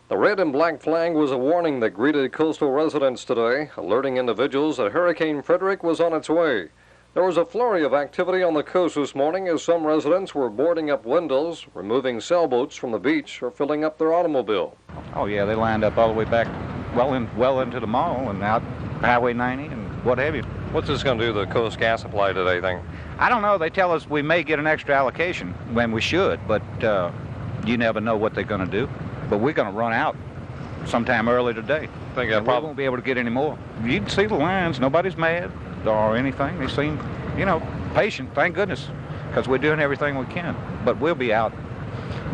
The red and black flag was a warning that greeted coastal residents today, alerting individuals that Hurricane Frederic was on its way. There was a flurry of activity on the coast this morning as some residents were boarding up windows, removing sailboats from the beach, or filling up their automobile. Oh yeah, they lined up all the way back well into the mall and out Highway 90 and what have you. What's this going to do to the coast gas supply today, think? I don't know. They tell us we may get an extra allocation when we should, but you never know what they're going to do. But we're going to run out sometime early today. We won't be able to get any more. You can see the lines. Nobody's mad or anything. They seem, patient, thank goodness, because we're doing everything we can. But we'll be out,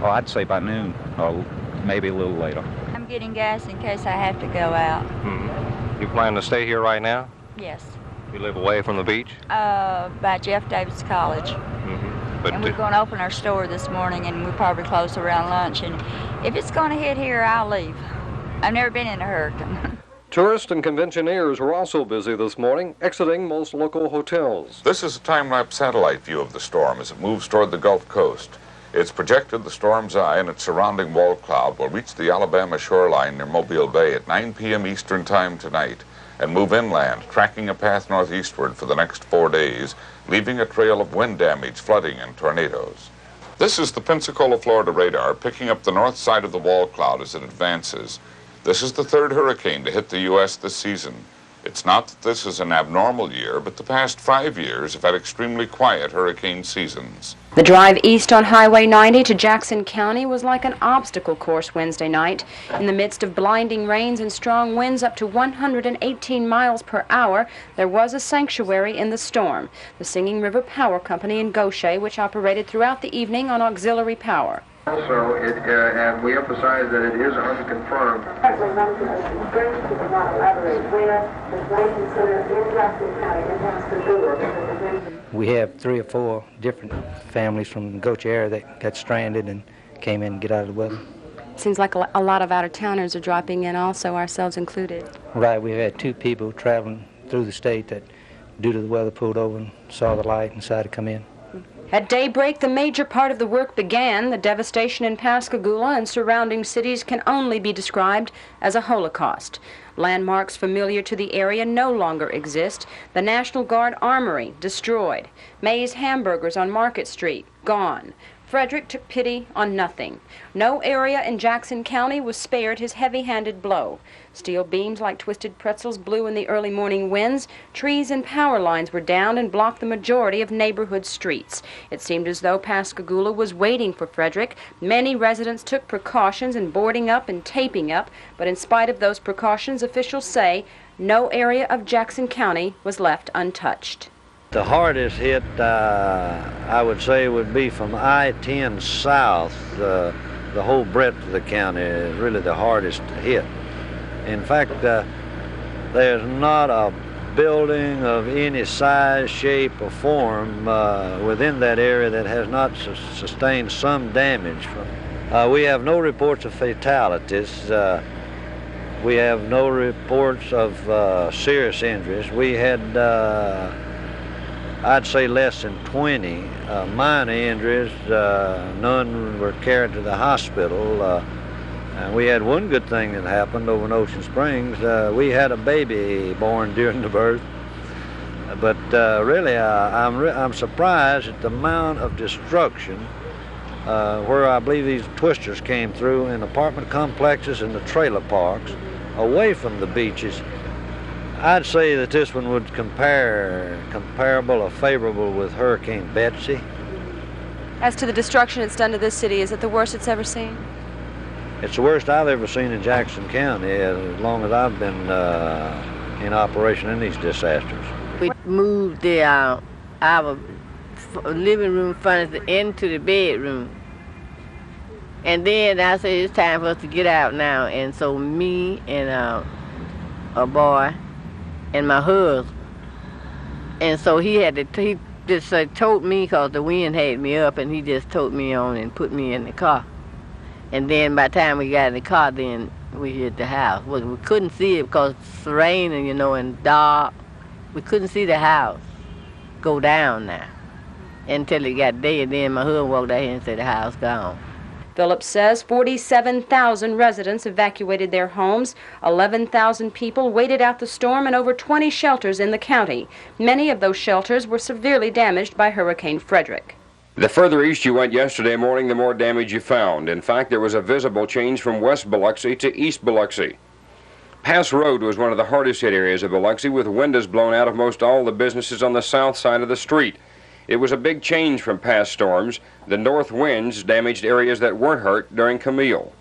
I'd say by noon or maybe a little later. I'm getting gas in case I have to go out. Mm-hmm. You plan to stay here right now? Yes. You live away from the beach? By Jeff Davis College. Mm-hmm. And we're going to open our store this morning, and we'll probably close around lunch. And if it's going to hit here, I'll leave. I've never been in a hurricane. Tourists and conventioneers were also busy this morning, exiting most local hotels. This is a time-lapse satellite view of the storm as it moves toward the Gulf Coast. It's projected the storm's eye and its surrounding wall cloud will reach the Alabama shoreline near Mobile Bay at 9 p.m. Eastern Time tonight and move inland, tracking a path northeastward for the next 4 days, leaving a trail of wind damage, flooding, and tornadoes. This is the Pensacola, Florida radar picking up the north side of the wall cloud as it advances. This is the third hurricane to hit the U.S. this season. It's not that this is an abnormal year, but the past 5 years have had extremely quiet hurricane seasons. The drive east on Highway 90 to Jackson County was like an obstacle course Wednesday night. In the midst of blinding rains and strong winds up to 118 miles per hour, there was a sanctuary in the storm, the Singing River Power Company in Goshen, which operated throughout the evening on auxiliary power. Also, and we emphasize that it is unconfirmed. We have 3 or 4 different families from the Goshen area that got stranded and came in to get out of the weather. Seems like a lot of out-of-towners are dropping in also, ourselves included. Right, we've had 2 people traveling through the state that, due to the weather, pulled over and saw the light and decided to come in. At daybreak, the major part of the work began. The devastation in Pascagoula and surrounding cities can only be described as a holocaust. Landmarks familiar to the area no longer exist. The National Guard Armory, destroyed. May's Hamburgers on Market Street, gone. Frederic took pity on nothing. No area in Jackson County was spared his heavy-handed blow. Steel beams like twisted pretzels blew in the early morning winds. Trees and power lines were down and blocked the majority of neighborhood streets. It seemed as though Pascagoula was waiting for Frederic. Many residents took precautions in boarding up and taping up, but in spite of those precautions, officials say no area of Jackson County was left untouched. The hardest hit, I would say, would be from I-10 south. The whole breadth of the county is really the hardest hit. In fact, there's not a building of any size, shape, or form within that area that has not sustained some damage. We have no reports of fatalities. We have no reports of serious injuries. We had I'd say less than 20 minor injuries. None were carried to the hospital. And we had one good thing that happened over in Ocean Springs. We had a baby born during the birth. But really, I'm surprised at the amount of destruction where I believe these twisters came through in apartment complexes and the trailer parks away from the beaches. I'd say that this one would comparable or favorable with Hurricane Betsy. As to the destruction it's done to this city, is it the worst it's ever seen? It's the worst I've ever seen in Jackson County as long as I've been in operation in these disasters. We moved our living room furniture into the bedroom. And then I said it's time for us to get out now. And so me and a boy and my husband. And so he just told me, because the wind had me up, and he just told me on and put me in the car. And then by the time we got in the car, then we hit the house. Well, we couldn't see it because it's raining, and dark. We couldn't see the house go down now until it got day, and then my husband walked out here and said the house gone. Phillips says 47,000 residents evacuated their homes, 11,000 people waited out the storm, and over 20 shelters in the county. Many of those shelters were severely damaged by Hurricane Frederic. The further east you went yesterday morning, the more damage you found. In fact, there was a visible change from West Biloxi to East Biloxi. Pass Road was one of the hardest hit areas of Biloxi, with windows blown out of most all the businesses on the south side of the street. It was a big change from past storms. The north winds damaged areas that weren't hurt during Camille.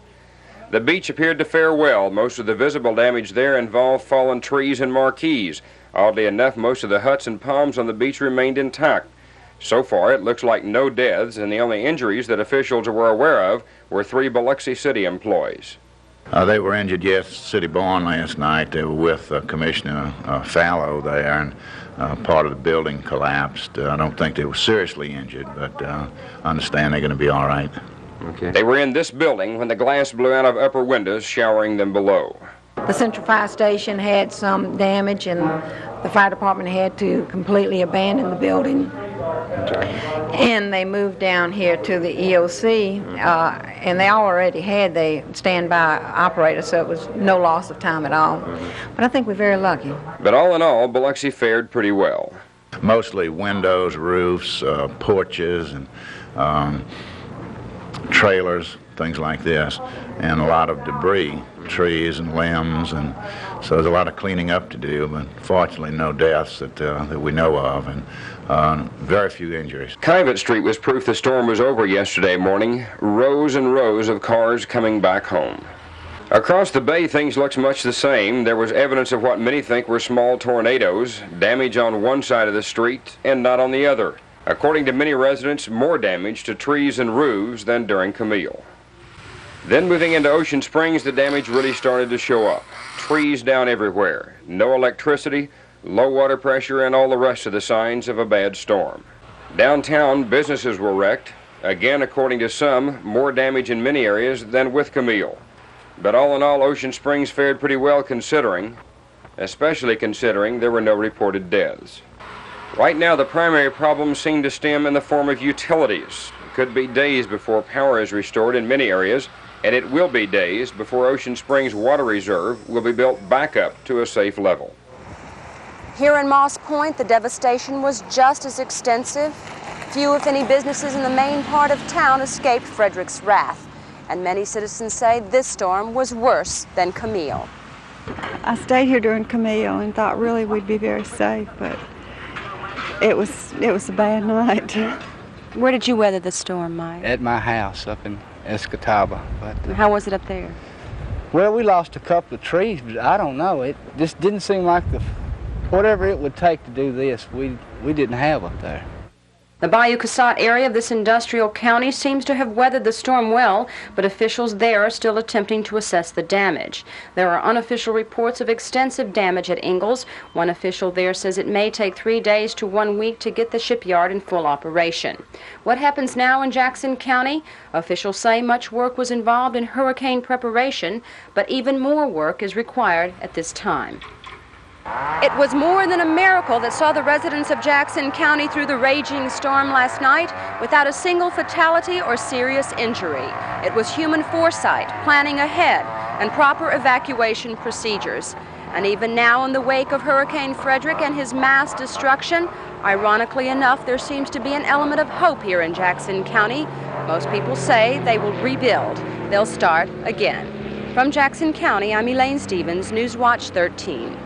The beach appeared to fare well. Most of the visible damage there involved fallen trees and marquees. Oddly enough, most of the huts and palms on the beach remained intact. So far, it looks like no deaths, and the only injuries that officials were aware of were 3 Biloxi City employees. They were injured, yes, City Barn last night. They were with Commissioner Fallow there, and part of the building collapsed. I don't think they were seriously injured, but I understand they're going to be all right. Okay. They were in this building when the glass blew out of upper windows, showering them below. The Central Fire Station had some damage, and the fire department had to completely abandon the building. And they moved down here to the EOC, and they already had the standby operator, so it was no loss of time at all. But I think we're very lucky. But all in all, Biloxi fared pretty well. Mostly windows, roofs, porches, and trailers, things like this, and a lot of debris, trees and limbs, and so there's a lot of cleaning up to do, but fortunately no deaths that we know of, and very few injuries. Kivett Street was proof the storm was over yesterday morning. Rows and rows of cars coming back home. Across the bay, things looked much the same. There was evidence of what many think were small tornadoes, damage on one side of the street and not on the other. According to many residents, more damage to trees and roofs than during Camille. Then moving into Ocean Springs, the damage really started to show up. Trees down everywhere, no electricity, low water pressure, and all the rest of the signs of a bad storm. Downtown, businesses were wrecked. Again, according to some, more damage in many areas than with Camille. But all in all, Ocean Springs fared pretty well especially considering there were no reported deaths. Right now, the primary problems seem to stem in the form of utilities. It could be days before power is restored in many areas, and it will be days before Ocean Springs Water Reserve will be built back up to a safe level. Here in Moss Point, the devastation was just as extensive. Few, if any, businesses in the main part of town escaped Frederic's wrath, and many citizens say this storm was worse than Camille. I stayed here during Camille and thought really we'd be very safe, but it was a bad night. Where did you weather the storm, Mike? At my house up in Escatawba. But how was it up there? Well, we lost a couple of trees, but I don't know. It just didn't seem like whatever it would take to do this, we didn't have up there. The Bayou Casat area of this industrial county seems to have weathered the storm well, but officials there are still attempting to assess the damage. There are unofficial reports of extensive damage at Ingalls. One official there says it may take 3 days to 1 week to get the shipyard in full operation. What happens now in Jackson County? Officials say much work was involved in hurricane preparation, but even more work is required at this time. It was more than a miracle that saw the residents of Jackson County through the raging storm last night without a single fatality or serious injury. It was human foresight, planning ahead, and proper evacuation procedures. And even now, in the wake of Hurricane Frederic and his mass destruction, ironically enough, there seems to be an element of hope here in Jackson County. Most people say they will rebuild. They'll start again. From Jackson County, I'm Elaine Stevens, Newswatch 13.